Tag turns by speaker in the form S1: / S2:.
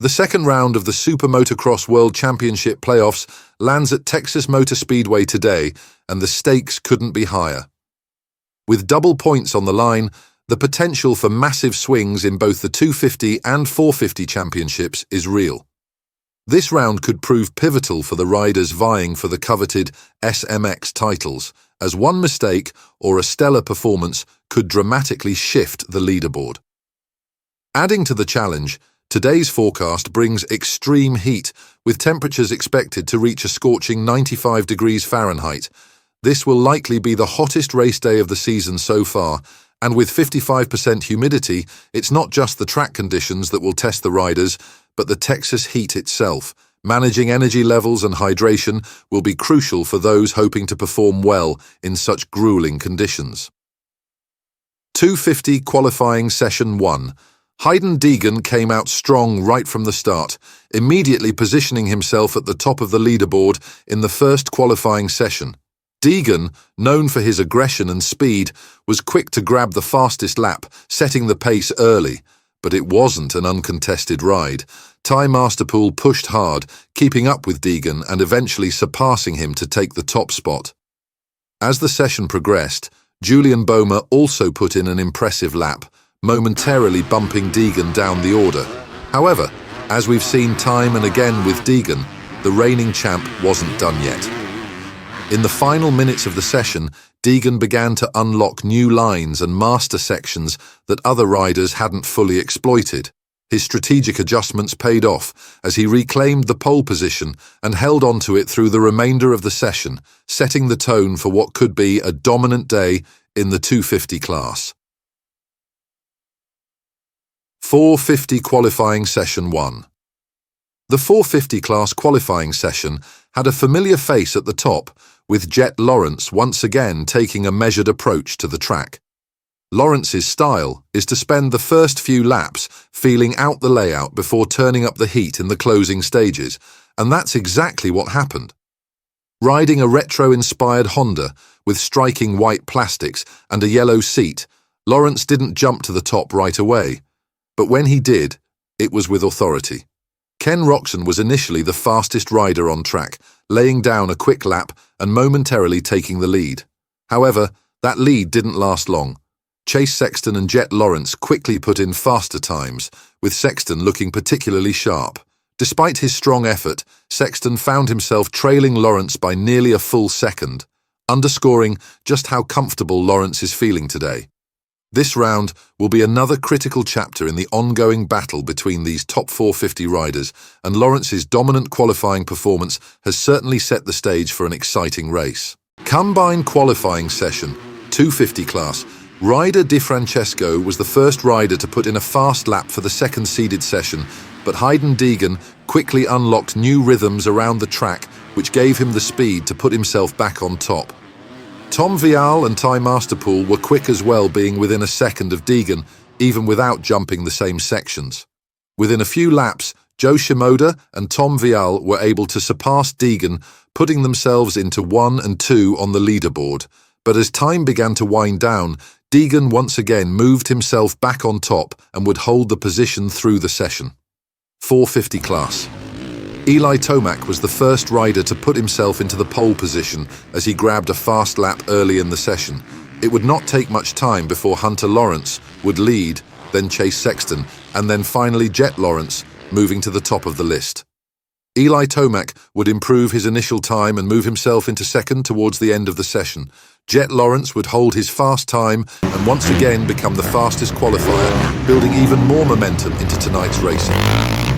S1: The second round of the Supermotocross World Championship playoffs lands at Texas Motor Speedway today, and the stakes couldn't be higher. With double points on the line, the potential for massive swings in both the 250 and 450 championships is real. This round could prove pivotal for the riders vying for the coveted SMX titles, as one mistake or a stellar performance could dramatically shift the leaderboard. Adding to the challenge, today's forecast brings extreme heat, with temperatures expected to reach a scorching 95 degrees Fahrenheit. This will likely be the hottest race day of the season so far, and with 55% humidity, it's not just the track conditions that will test the riders, but the Texas heat itself. Managing energy levels and hydration will be crucial for those hoping to perform well in such grueling conditions. 250 Qualifying Session 1. Hayden Deegan came out strong right from the start, immediately positioning himself at the top of the leaderboard in the first qualifying session. Deegan, known for his aggression and speed, was quick to grab the fastest lap, setting the pace early. But it wasn't an uncontested ride. Ty Masterpool pushed hard, keeping up with Deegan and eventually surpassing him to take the top spot. As the session progressed, Julian Bomer also put in an impressive lap, momentarily bumping Deegan down the order. However, as we've seen time and again with Deegan, the reigning champ wasn't done yet. In the final minutes of the session, Deegan began to unlock new lines and master sections that other riders hadn't fully exploited. His strategic adjustments paid off as he reclaimed the pole position and held on to it through the remainder of the session, setting the tone for what could be a dominant day in the 250 class. 450 Qualifying Session 1. The 450 class qualifying session had a familiar face at the top, with Jet Lawrence once again taking a measured approach to the track. Lawrence's style is to spend the first few laps feeling out the layout before turning up the heat in the closing stages, and that's exactly what happened. Riding a retro-inspired Honda with striking white plastics and a yellow seat, Lawrence didn't jump to the top right away, but when he did, it was with authority. Ken Roczen was initially the fastest rider on track, laying down a quick lap and momentarily taking the lead. However, that lead didn't last long. Chase Sexton and Jet Lawrence quickly put in faster times, with Sexton looking particularly sharp. Despite his strong effort, Sexton found himself trailing Lawrence by nearly a full second, underscoring just how comfortable Lawrence is feeling today. This round will be another critical chapter in the ongoing battle between these top 450 riders, and Lawrence's dominant qualifying performance has certainly set the stage for an exciting race. Combine Qualifying Session, 250 class. Ryder DeFrancesco was the first rider to put in a fast lap for the second-seeded session, but Hayden Deegan quickly unlocked new rhythms around the track, which gave him the speed to put himself back on top. Tom Vial and Ty Masterpool were quick as well, being within a second of Deegan, even without jumping the same sections. Within a few laps, Joe Shimoda and Tom Vial were able to surpass Deegan, putting themselves into 1 and 2 on the leaderboard. But as time began to wind down, Deegan once again moved himself back on top and would hold the position through the session. 450 class. Eli Tomac was the first rider to put himself into the pole position as he grabbed a fast lap early in the session. It would not take much time before Hunter Lawrence would lead, then Chase Sexton, and then finally Jet Lawrence, moving to the top of the list. Eli Tomac would improve his initial time and move himself into second towards the end of the session. Jet Lawrence would hold his fast time and once again become the fastest qualifier, building even more momentum into tonight's racing.